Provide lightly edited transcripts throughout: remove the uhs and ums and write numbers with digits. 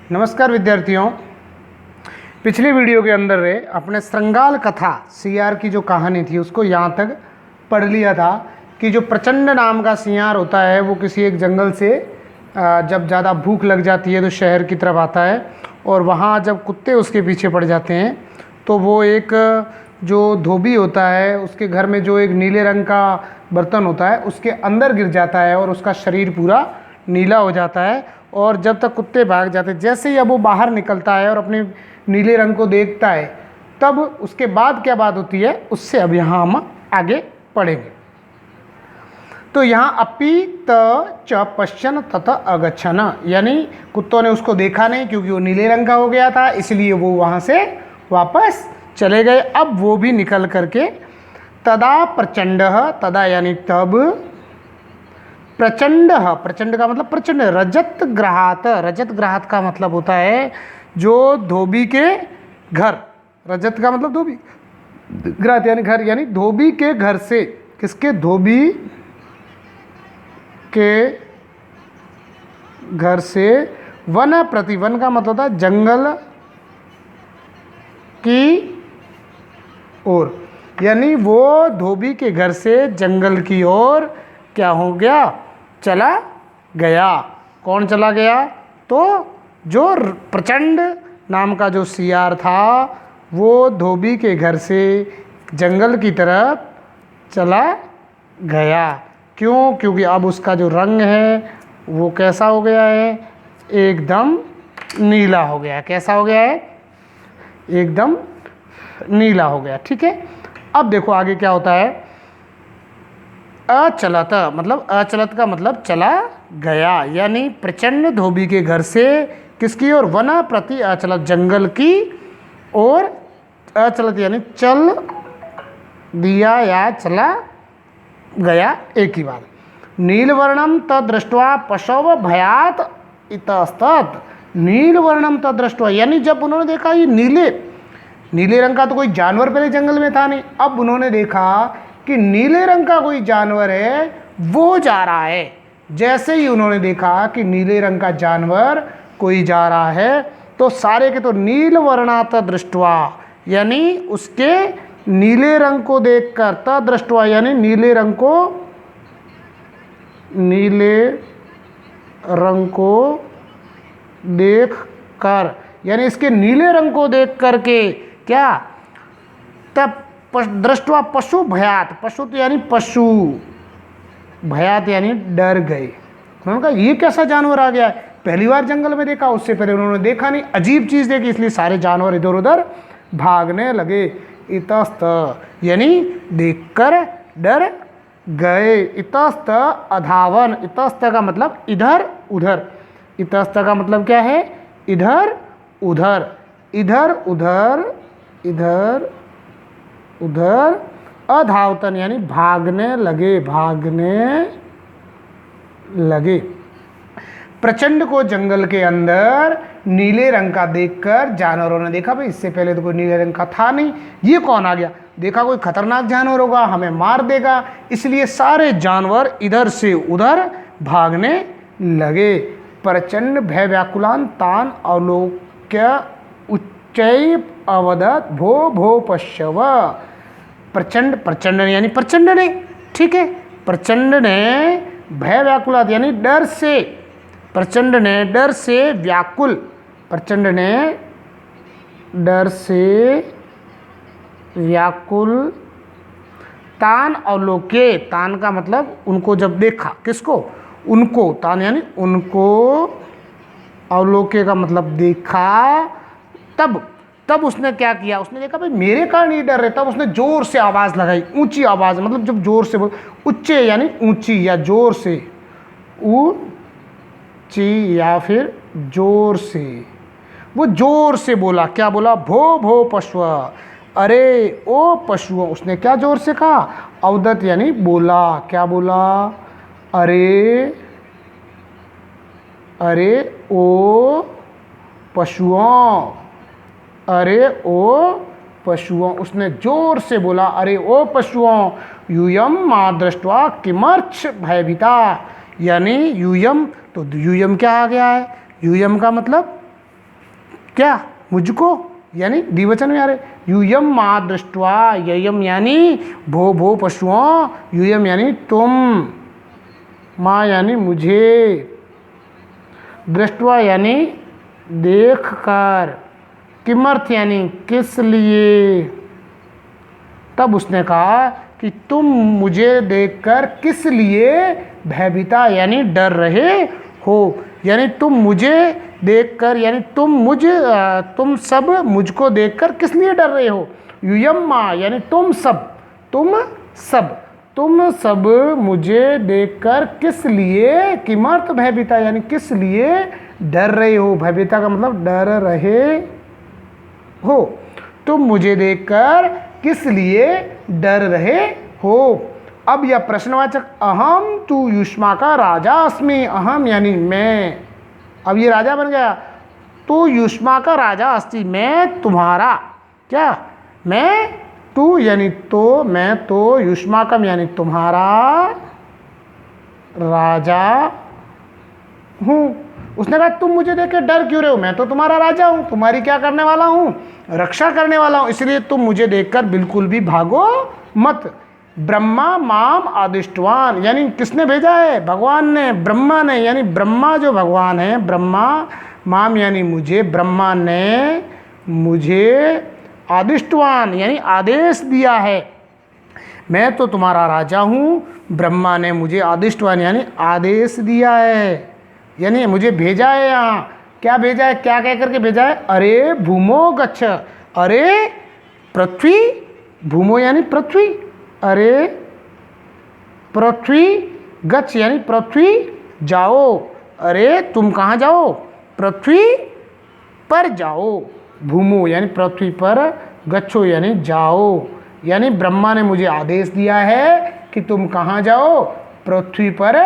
नमस्कार विद्यार्थियों। पिछले वीडियो के अंदर अपने श्रृंगाल कथा सियार की जो कहानी थी उसको यहाँ तक पढ़ लिया था कि जो प्रचंड नाम का सियार होता है वो किसी एक जंगल से जब ज़्यादा भूख लग जाती है तो शहर की तरफ आता है और वहाँ जब कुत्ते उसके पीछे पड़ जाते हैं तो वो एक जो धोबी होता है उसके घर में जो एक नीले रंग का बर्तन होता है उसके अंदर गिर जाता है और उसका शरीर पूरा नीला हो जाता है। और जब तक कुत्ते भाग जाते, जैसे ही अब वो बाहर निकलता है और अपने नीले रंग को देखता है, तब उसके बाद क्या बात होती है उससे अब यहाँ हम आगे पढ़ेंगे। तो यहाँ अपि त च पश्चन तत अगच्छन, यानी कुत्तों ने उसको देखा नहीं क्योंकि वो नीले रंग का हो गया था, इसलिए वो वहाँ से वापस चले गए। अब वो भी निकल करके तदा प्रचंड, तदा यानी तब, प्रचंड, प्रचंड का मतलब प्रचंड, रजत ग्रहात, रजत ग्रहात का मतलब होता है जो धोबी के घर, रजत का मतलब धोबी, ग्रहात यानी घर, यानी धोबी के घर से, किसके, धोबी के घर से, वन प्रति, वन का मतलब होता है जंगल की ओर, यानी वो धोबी के घर से जंगल की ओर क्या हो गया, चला गया। कौन चला गया, तो जो प्रचंड नाम का जो सियार था वो धोबी के घर से जंगल की तरफ चला गया। क्यों, क्योंकि अब उसका जो रंग है वो कैसा हो गया है, एकदम नीला हो गया है। कैसा हो गया है, एकदम नीला हो गया। ठीक है, अब देखो आगे क्या होता है। अचलत, मतलब अचलत का मतलब चला गया, यानी प्रचंड धोबी के घर से किसकी ओर, वना प्रति अचलत, जंगल की ओर, अचलत यानी चल दिया या चला गया, एक ही बात। नीलवर्णम तदृष्ट्वा पशव भयात इतस्तत, नीलवर्णम तदृष्ट्वा यानी जब उन्होंने देखा ये नीले रंग का तो कोई जानवर पहले जंगल में था नहीं, अब उन्होंने देखा कि नीले रंग का कोई जानवर है वो जा रहा है। जैसे ही उन्होंने देखा कि नीले रंग का जानवर कोई जा रहा है तो सारे के तो नील वर्णात दृष्टवा, यानी उसके नीले रंग को देखकर, तदृष्टवा यानी नीले रंग को देख कर, यानी इसके नीले रंग को देख करके क्या, तब दृष्टवा पशु भयात, पशु तो यानी पशु, भयात यानी डर गए। उन्होंने कहा ये कैसा जानवर आ गया है, पहली बार जंगल में देखा, उससे पहले उन्होंने देखा नहीं, अजीब चीज़ देखी, इसलिए सारे जानवर इधर उधर भागने लगे। इतस्त यानी देखकर डर गए, इतस्त अधावन, इतस्त का मतलब इधर उधर, इतस्त का मतलब क्या है, इधर उधर, इधर उधर, इधर उधर, अधावतन यानी भागने लगे, भागने लगे। प्रचंड को जंगल के अंदर नीले रंग का देखकर जानवरों ने देखा, भाई इससे पहले तो कोई नीले रंग का था नहीं, ये कौन आ गया, देखा कोई खतरनाक जानवर होगा, हमें मार देगा, इसलिए सारे जानवर इधर से उधर भागने लगे। प्रचंड भय व्याकुलान तान अवलोक्य उच्चैः अवदत् भो भो पश्यव, प्रचंड, प्रचंड यानी प्रचंड ने, ठीक है, प्रचंड ने भय व्याकुलात यानी डर से, प्रचंड ने डर से व्याकुल, प्रचंड ने डर से व्याकुल, तान अवलोके, तान का मतलब उनको जब देखा, किसको, उनको, तान यानी उनको, अवलोके का मतलब देखा, तब उसने क्या किया, उसने देखा भाई मेरे कारण ये डर रहे, तब उसने जोर से आवाज़ लगाई, ऊंची आवाज़, मतलब जब जोर से बोल, उच्चे यानी ऊंची या जोर से, ऊंची या फिर जोर से, वो जोर से बोला, क्या बोला, भो भो पशु, अरे ओ पशुओं, उसने क्या जोर से कहा, अवदत यानी बोला, क्या बोला, अरे ओ पशुओं, अरे ओ पशुओं, उसने जोर से बोला, अरे ओ पशुओं, यूयम मां दृष्ट्वा किमर्च भयभीता, यानी यूयम, तो यूयम क्या आ गया है, यूयम का मतलब क्या, मुझको, यानी द्विवचन में आ रहे। यूयम मा दृष्ट्वा, ययम यानी भो भो पशुओं, यूयम यानी तुम, माँ यानी मुझे, दृष्ट्वा यानी देख कर, किमर्थ यानी किस लिए। तब उसने कहा कि तुम मुझे देखकर किस लिए भयभीता यानी डर रहे हो, यानी तुम मुझे देखकर यानी तुम सब मुझको देखकर किस लिए डर रहे हो। यूयम्मा यानी तुम सब मुझे देखकर किस लिए, किमर्थ भयभीता यानी किस लिए डर रहे हो। भयभीता का मतलब डर रहे हो। तुम मुझे देखकर किस लिए डर रहे हो। अब यह प्रश्नवाचक अहम तू युष्मा का राजा अस्मि, अहम यानी मैं, अब ये राजा बन गया। तू युष्मा का राजा अस्ति, मैं तुम्हारा, क्या, मैं, तू यानी तो, मैं तो, युष्माकम यानी तुम्हारा राजा हूँ। उसने कहा तुम मुझे देख के डर क्यों रहे हो, मैं तो तुम्हारा राजा हूँ, तुम्हारी क्या करने वाला हूँ, रक्षा करने वाला हूँ, इसलिए तुम मुझे देखकर बिल्कुल भी भागो मत। ब्रह्मा माम आदिष्टवान, यानी किसने भेजा है, भगवान ने, ब्रह्मा ने, यानी ब्रह्मा जो भगवान है, ब्रह्मा, माम यानी मुझे, ब्रह्मा ने मुझे आदिष्टवान यानी आदेश दिया है। मैं तो तुम्हारा राजा हूँ, ब्रह्मा ने मुझे आदिष्टवान यानी आदेश दिया है, यानी मुझे भेजा है यहाँ। क्या भेजा है, क्या कह करके भेजा है, अरे भूमो गच्छ, अरे पृथ्वी, भूमो यानी पृथ्वी, अरे पृथ्वी, गच्छ यानी पृथ्वी जाओ, अरे तुम कहाँ जाओ, पृथ्वी पर जाओ। भूमो यानी पृथ्वी पर, गच्छो यानी जाओ, यानी ब्रह्मा ने मुझे आदेश दिया है कि तुम कहाँ जाओ, पृथ्वी पर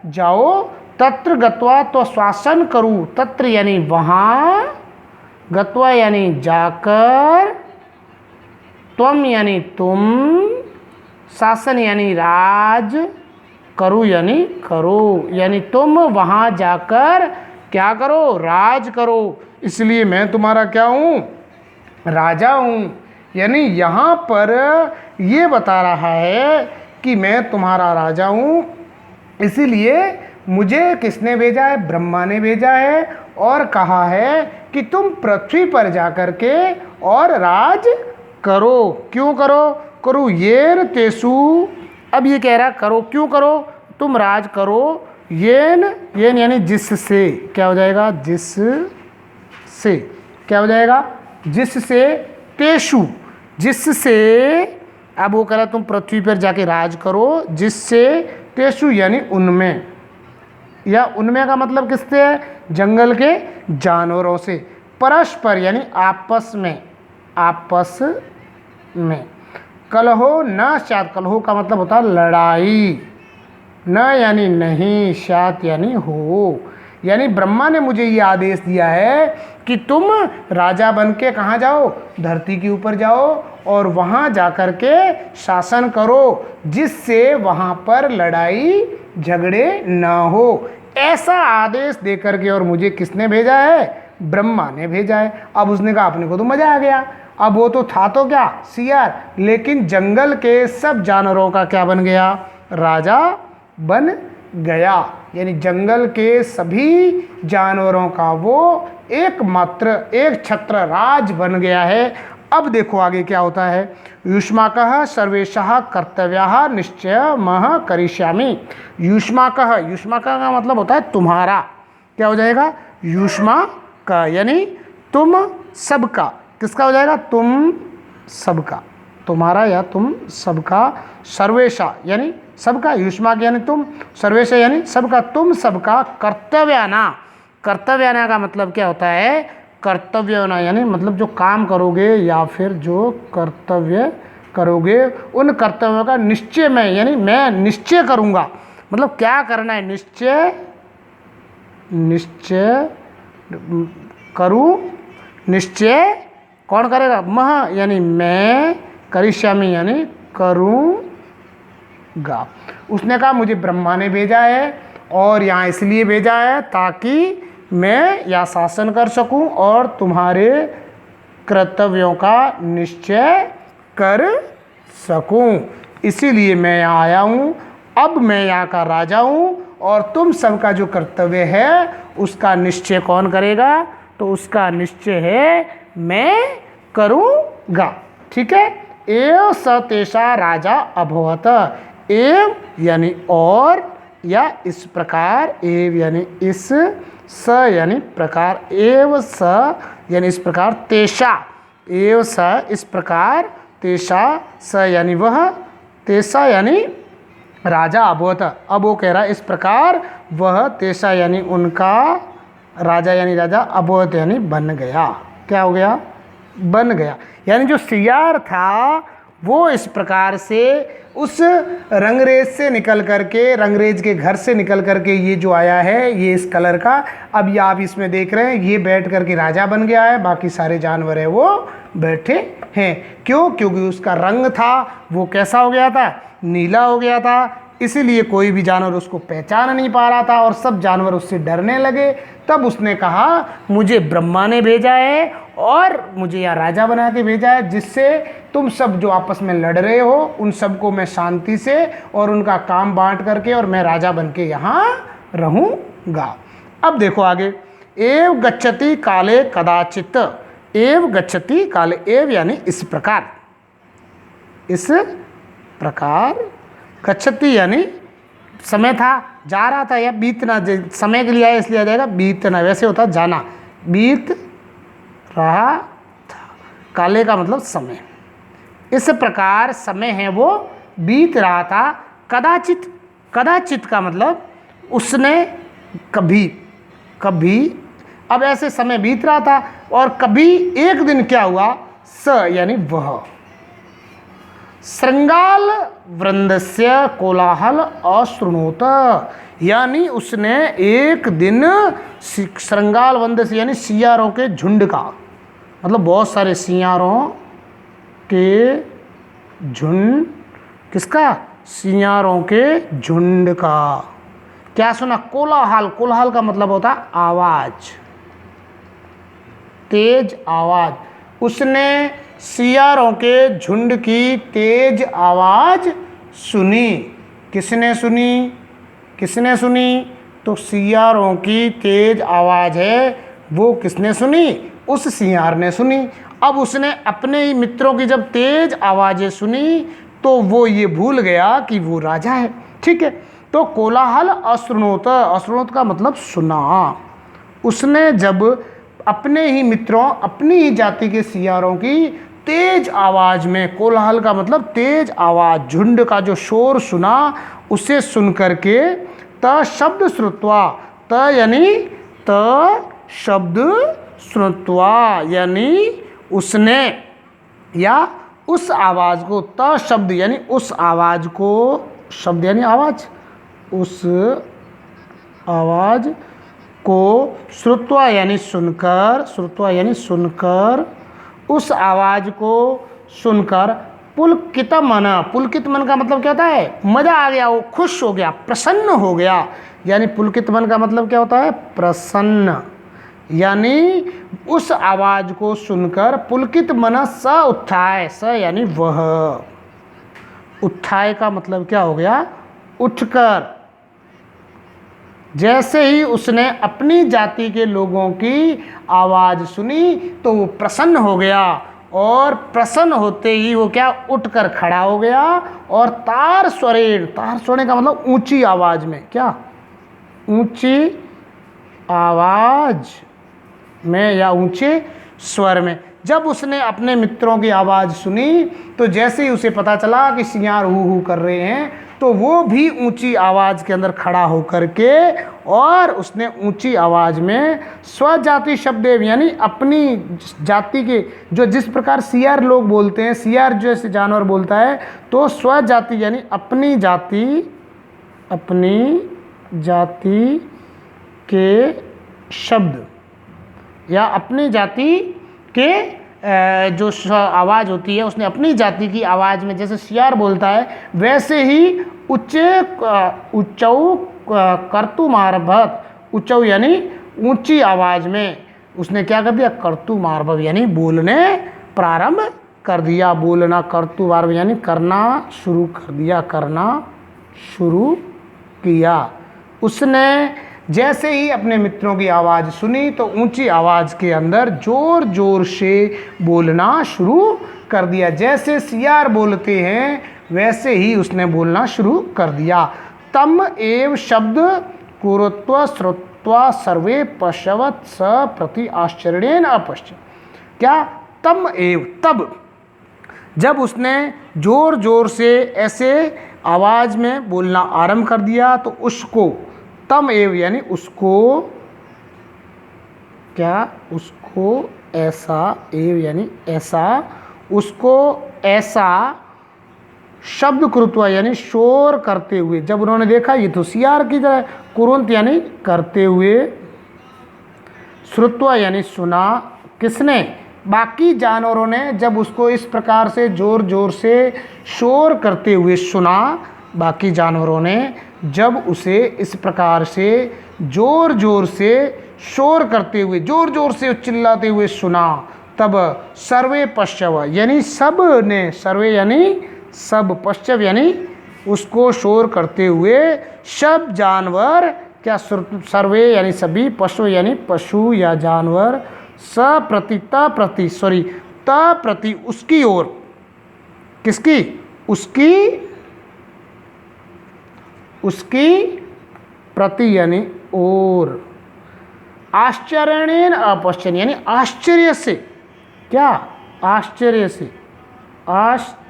जाओ। तत्र गत्वा तो श्वासन करूँ, तत्र यानी वहाँ, गत्वा यानी जाकर, त्वम यानी तुम, शासन यानी राज, करो यानी करो, यानी तुम वहाँ जाकर क्या करो, राज करो, इसलिए मैं तुम्हारा क्या हूँ, राजा हूँ। यानी यहाँ पर ये बता रहा है कि मैं तुम्हारा राजा हूँ, इसीलिए मुझे किसने भेजा है, ब्रह्मा ने भेजा है, और कहा है कि तुम पृथ्वी पर जाकर के और राज करो। क्यों करो, करो येन तेसु, अब ये कह रहा करो, क्यों करो, तुम राज करो, येन, येन यानी जिससे, क्या हो जाएगा, जिससे, क्या हो जाएगा, जिससे, तेषु, जिससे, अब वो कह रहा तुम पृथ्वी पर जाके राज करो, जिससे, तेषु यानी उनमें, या उनमें का मतलब किससे है, जंगल के जानवरों से, परस्पर यानी आपस में, आपस में, कलहो न शात, कलहो का मतलब होता है लड़ाई, न यानी नहीं, शात यानी हो, यानी ब्रह्मा ने मुझे ये आदेश दिया है कि तुम राजा बन के कहाँ जाओ, धरती के ऊपर जाओ और वहाँ जाकर के शासन करो, जिससे वहाँ पर लड़ाई झगड़े ना हो। ऐसा आदेश दे करके और मुझे किसने भेजा है, ब्रह्मा ने भेजा है। अब उसने कहा अपने को तो मज़ा आ गया, अब वो तो था तो क्या, सियार, लेकिन जंगल के सब जानवरों का क्या बन गया, राजा बन गया, यानी जंगल के सभी जानवरों का वो एकमात्र, एक छत्र राज बन गया है। अब देखो आगे क्या होता है, युष्माकः सर्वेशः कर्तव्यः निश्चयमः करिष्यामि। युष्माकः, युष्माकः का मतलब होता है तुम्हारा, क्या हो जाएगा, युष्मा का यानी तुम सबका, किसका हो जाएगा, तुम सबका, तुम्हारा या तुम सबका, सर्वेशा यानी सबका, युष्मा यानी तुम, सर्वेशा यानी सबका, तुम सबका, कर्तव्याना, कर्तव्याना का मतलब क्या होता है, कर्तव्यना यानी मतलब जो काम करोगे या फिर जो कर्तव्य करोगे, उन कर्तव्यों का निश्चय में, यानी मैं निश्चय करूँगा, मतलब क्या करना है, निश्चय, निश्चय करूँ, निश्चय कौन करेगा, मह यानी मैं, करिष्यामि यानी करूँगा। उसने कहा मुझे ब्रह्मा ने भेजा है और यहाँ इसलिए भेजा है ताकि मैं या शासन कर सकूं और तुम्हारे कर्तव्यों का निश्चय कर सकूं, इसीलिए मैं यहाँ आया हूँ। अब मैं यहाँ का राजा हूँ और तुम सबका जो कर्तव्य है उसका निश्चय कौन करेगा? तो उसका निश्चय है मैं करूँगा। ठीक है। एव स तेषा राजा अभवत। एव यानी और, या इस प्रकार, एव यानी इस, स यानी प्रकार, एव स यानी इस प्रकार, तेषा एव स इस प्रकार, तेषा स यानी वह, तेषा यानी राजा अभवत। अब वो कह रहा है इस प्रकार वह, तेषा यानी उनका, राजा यानी राजा, अभवत यानी बन गया। क्या हो गया? बन गया। यानी जो सियार था वो इस प्रकार से उस रंगरेज से निकल करके, रंगरेज के घर से निकल करके ये जो आया है, ये इस कलर का, अब ये आप इसमें देख रहे हैं, ये बैठ करके राजा बन गया है, बाकी सारे जानवर है वो बैठे हैं। क्यों? क्योंकि उसका रंग था वो कैसा हो गया था? नीला हो गया था। इसीलिए कोई भी जानवर उसको पहचान नहीं पा रहा था और सब जानवर उससे डरने लगे। तब उसने कहा मुझे ब्रह्मा ने भेजा है और मुझे यहाँ राजा बना के भेजा है, जिससे तुम सब जो आपस में लड़ रहे हो उन सबको मैं शांति से और उनका काम बांट करके और मैं राजा बन के यहाँ रहूँगा। अब देखो आगे, एव गच्छति काले कदाचित। एव गच्छति काले, एव यानी इस प्रकार, इस प्रकार, गच्छति यानी समय था, जा रहा था या बीतना, समय के लिए आया इसलिए आ जाएगा बीतना, वैसे होता जाना, बीत रहा था। काले का मतलब समय। इस प्रकार समय है वो बीत रहा था। कदाचित, कदाचित का मतलब उसने कभी, कभी, अब ऐसे समय बीत रहा था और कभी एक दिन क्या हुआ? स यानी वह, श्रृंगाल वृंदस्य कोलाहल अशृणोत, यानी उसने एक दिन श्रृंगाल वृंद से यानी सियारों के झुंड का, मतलब बहुत सारे सियारों के झुंड, किसका? सियारों के झुंड का। क्या सुना? कोलाहल। कोलाहल का मतलब होता है आवाज, तेज आवाज। उसने सियारों के झुंड की तेज आवाज सुनी। किसने सुनी? किसने सुनी? तो सियारों की तेज आवाज है वो किसने सुनी? उस सियार ने सुनी। अब उसने अपने ही मित्रों की जब तेज आवाजें सुनी तो वो ये भूल गया कि वो राजा है। ठीक है। तो कोलाहल अशृणोत, अशृणोत का मतलब सुना। उसने जब अपने ही मित्रों, अपनी ही जाति के सियारों की तेज आवाज में, कोलाहल का मतलब तेज आवाज, झुंड का जो शोर सुना, उसे सुन करके त शब्द श्रुत्वा, त यानी त शब्द श्रुत्वा यानी उसने, या उस आवाज को, त शब्द यानी उस आवाज को, शब्द यानी आवाज, उस आवाज को, श्रुत्वा यानी सुनकर, श्रुत्वा यानी सुनकर, उस आवाज को सुनकर पुलकित मन, पुलकित मन का मतलब क्या होता है? मजा आ गया, वो खुश हो गया, प्रसन्न हो गया। यानी पुलकित मन का मतलब क्या होता है? प्रसन्न। यानी उस आवाज को सुनकर पुलकित मन स उत्थाय, स यानी वह, उत्थाय का मतलब क्या हो गया? उठकर। जैसे ही उसने अपनी जाति के लोगों की आवाज़ सुनी तो वो प्रसन्न हो गया, और प्रसन्न होते ही वो क्या? उठकर खड़ा हो गया और तार स्वरेण, तार स्वरेण का मतलब ऊंची आवाज़ में, क्या? ऊंची आवाज़ में या ऊंचे स्वर में। जब उसने अपने मित्रों की आवाज़ सुनी तो जैसे ही उसे पता चला कि सियार हू हू कर रहे हैं तो वो भी ऊंची आवाज़ के अंदर खड़ा होकर के, और उसने ऊंची आवाज़ में स्वजाति शब्द यानी अपनी जाति के, जो जिस प्रकार सियार लोग बोलते हैं, सियार जैसे जानवर बोलता है, तो स्वजाति यानी अपनी जाति, अपनी जाति के शब्द या अपनी जाति के जो आवाज़ होती है, उसने अपनी जाति की आवाज़ में जैसे सियार बोलता है वैसे ही उच्चे उच्चौ कर्तुमारभत, उच्चौ यानी ऊंची आवाज में उसने क्या कर दिया, कर्तुमारभव यानी बोलने प्रारंभ कर दिया। बोलना कर्तुमारभव यानी करना शुरू कर दिया, करना शुरू किया। उसने जैसे ही अपने मित्रों की आवाज़ सुनी तो ऊंची आवाज़ के अंदर जोर जोर से बोलना शुरू कर दिया। जैसे सियार बोलते हैं वैसे ही उसने बोलना शुरू कर दिया। तम एव शब्द कुरुत्वा श्रुत्वा सर्वे पश्यवत स प्रति आश्चर्येण अपश्य। क्या, तम एव, तब, जब उसने जोर जोर से ऐसे आवाज़ में बोलना आरंभ कर दिया तो उसको, तम एव यानी उसको, क्या, उसको ऐसा, एव यानी ऐसा, उसको ऐसा शब्द कृत्वा यानी शोर करते हुए, जब उन्होंने देखा ये तो सियार की तरह, कुरुंत यानी करते हुए, श्रुत्वा यानी सुना, किसने, बाकी जानवरों ने जब उसको इस प्रकार से जोर जोर से शोर करते हुए सुना, बाकी जानवरों ने जब उसे इस प्रकार से जोर जोर से शोर करते हुए, जोर जोर से चिल्लाते हुए सुना, तब सर्वे पश्चव यानी सब ने, सर्वे यानी सब, पश्चव यानी उसको शोर करते हुए सब जानवर, क्या, सर्वे यानी सभी, पशु यानी पशु या जानवर, सप्रति, प्रति, सॉरी, प्रति उसकी ओर, किसकी, उसकी, उसकी प्रति यानी ओर, आश्चर्येण अपश्यन् यानी आश्चर्य से, क्या, आश्चर्य से, आश्चर्य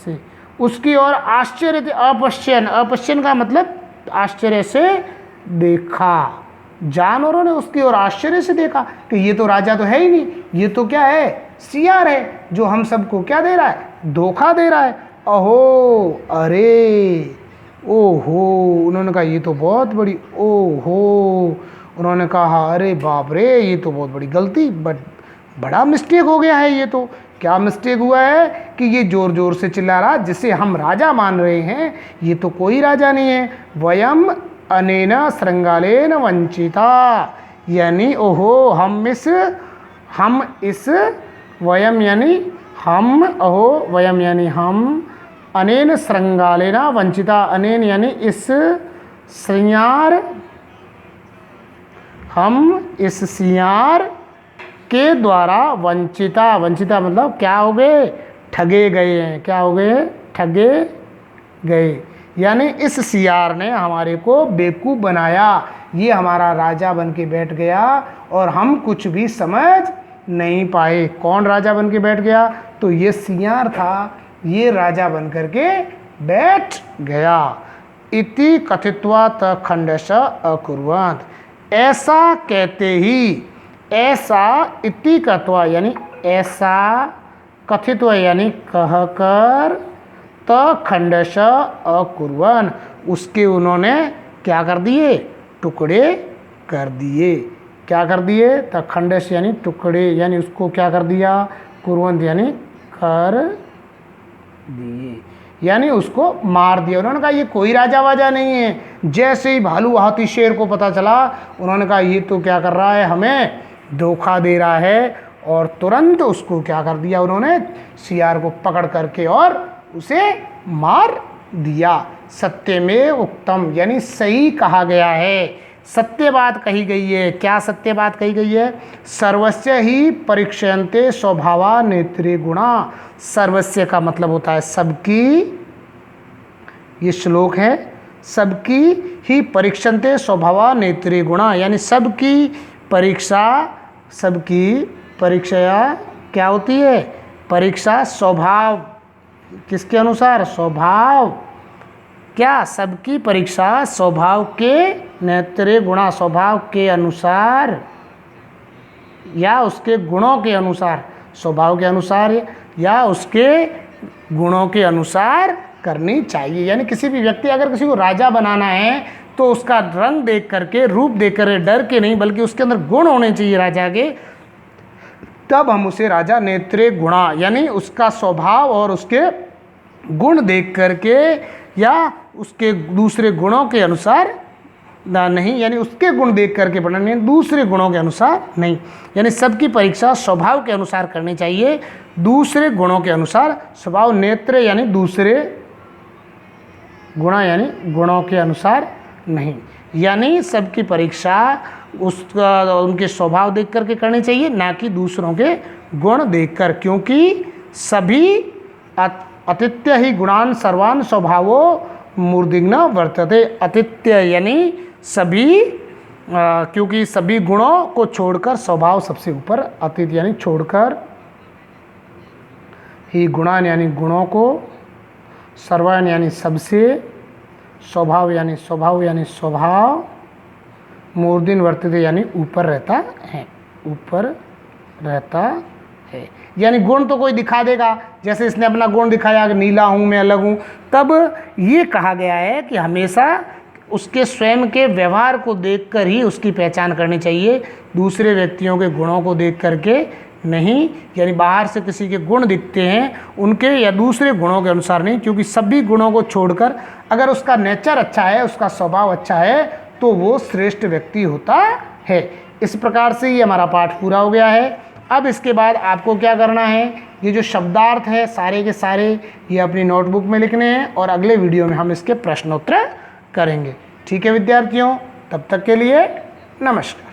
से, उसकी ओर आश्चर्य से, अपश्यन, अपश्यन का मतलब आश्चर्य से देखा। जानवरों ने उसकी ओर आश्चर्य से देखा कि ये तो राजा तो है ही नहीं, ये तो क्या है, सियार है जो हम सबको क्या दे रहा है, धोखा दे रहा है। अहो, अरे, ओहो, उन्होंने कहा ये तो बहुत बड़ी, ओहो, उन्होंने कहा अरे बाप रे, ये तो बहुत बड़ी गलती, बड़ा मिस्टेक हो गया है। ये तो क्या मिस्टेक हुआ है कि ये जोर जोर से चिल्ला रहा, जिसे हम राजा मान रहे हैं, ये तो कोई राजा नहीं है। वयम अनेन श्रृंगालेन वंचिता यानी ओहो, हम इस, वयम यानी हम, अहो, वयम यानी हम, अनेन श्रृंगालेन वंचिता, अनेन यानी इस सियार, हम इस सियार के द्वारा, वंचिता, वंचिता मतलब क्या हो गए, ठगे गए हैं, क्या हो गए, ठगे गए, यानी इस सियार ने हमारे को बेवकूफ़ बनाया, ये हमारा राजा बन के बैठ गया और हम कुछ भी समझ नहीं पाए। कौन राजा बन के बैठ गया, तो ये सियार था, ये राजा बन करके बैठ गया। इति कथित्वा तखंडश अकुर्वन्त, ऐसा कहते ही, ऐसा, इति कथवा यानी ऐसा, कथित्वा यानी कहकर, तखंडश अकुर्वन् उसके उन्होंने क्या कर दिए, टुकड़े कर दिए। क्या कर दिए, तखंडश यानी टुकड़े, यानी उसको क्या कर दिया, कुर्वन्त यानी कर दिए, यानी उसको मार दिया। उन्होंने कहा ये कोई राजा वाजा नहीं है। जैसे ही भालू हाथी शेर को पता चला, उन्होंने कहा ये तो क्या कर रहा है, हमें धोखा दे रहा है, और तुरंत उसको क्या कर दिया, उन्होंने सियार को पकड़ करके और उसे मार दिया। सत्य में उत्तम यानी सही कहा गया है, सत्य बात कही गई है। क्या सत्य बात कही गई है, सर्वस्य ही परीक्षयन्ते स्वभावा नेत्रे गुणा। सर्वस्य का मतलब होता है सबकी, ये श्लोक है, सबकी ही परीक्षन्ते स्वभावा नेत्रे गुणा, यानी सबकी परीक्षा, सबकी परीक्षा क्या होती है, परीक्षा स्वभाव, किसके अनुसार, स्वभाव, क्या, सबकी परीक्षा स्वभाव के, नेत्रे गुणा स्वभाव के अनुसार या उसके गुणों के अनुसार, स्वभाव के अनुसार या उसके गुणों के अनुसार करनी चाहिए। यानी किसी भी व्यक्ति, अगर किसी को राजा बनाना है तो उसका रंग देख करके, रूप देख कर, डर के नहीं, बल्कि उसके अंदर गुण होने चाहिए राजा के, तब हम उसे राजा, नेत्रे गुणा यानी उसका स्वभाव और उसके गुण देख करके या उसके दूसरे गुणों के अनुसार नहीं, यानी उसके गुण देख करके पढ़ना नहीं, दूसरे गुणों के अनुसार नहीं। यानी सबकी परीक्षा स्वभाव के अनुसार करनी चाहिए, दूसरे गुणों के अनुसार। स्वभाव नेत्र यानी दूसरे, गुणा यानी गुणों के अनुसार नहीं। यानी सबकी परीक्षा उसका उनके स्वभाव देख करके करनी चाहिए, ना कि दूसरों के गुण देखकर, क्योंकि सभी अतिथ्य ही गुणान सर्वान स्वभावो मूर्धिग्न वर्तते। अतिथ्य यानी सभी, क्योंकि सभी गुणों को छोड़कर स्वभाव सबसे ऊपर, अतिथ्य यानी छोड़कर, ही गुणान यानी गुणों को, सर्वान यानी सबसे, स्वभाव यानी स्वभाव, मूर्धन वर्तते यानी ऊपर रहता है, ऊपर रहता है। यानी गुण तो कोई दिखा देगा, जैसे इसने अपना गुण दिखाया कि नीला हूँ, मैं अलग हूँ, तब ये कहा गया है कि हमेशा उसके स्वयं के व्यवहार को देखकर ही उसकी पहचान करनी चाहिए, दूसरे व्यक्तियों के गुणों को देख करके नहीं। यानी बाहर से किसी के गुण दिखते हैं उनके या दूसरे गुणों के अनुसार नहीं, क्योंकि सभी गुणों को छोड़कर अगर उसका नेचर अच्छा है, उसका स्वभाव अच्छा है, तो वो श्रेष्ठ व्यक्ति होता है। इस प्रकार से ये हमारा पाठ पूरा हो गया है। अब इसके बाद आपको क्या करना है, ये जो शब्दार्थ है सारे के सारे ये अपनी नोटबुक में लिखने हैं, और अगले वीडियो में हम इसके प्रश्नोत्तर करेंगे। ठीक है विद्यार्थियों, तब तक के लिए नमस्कार।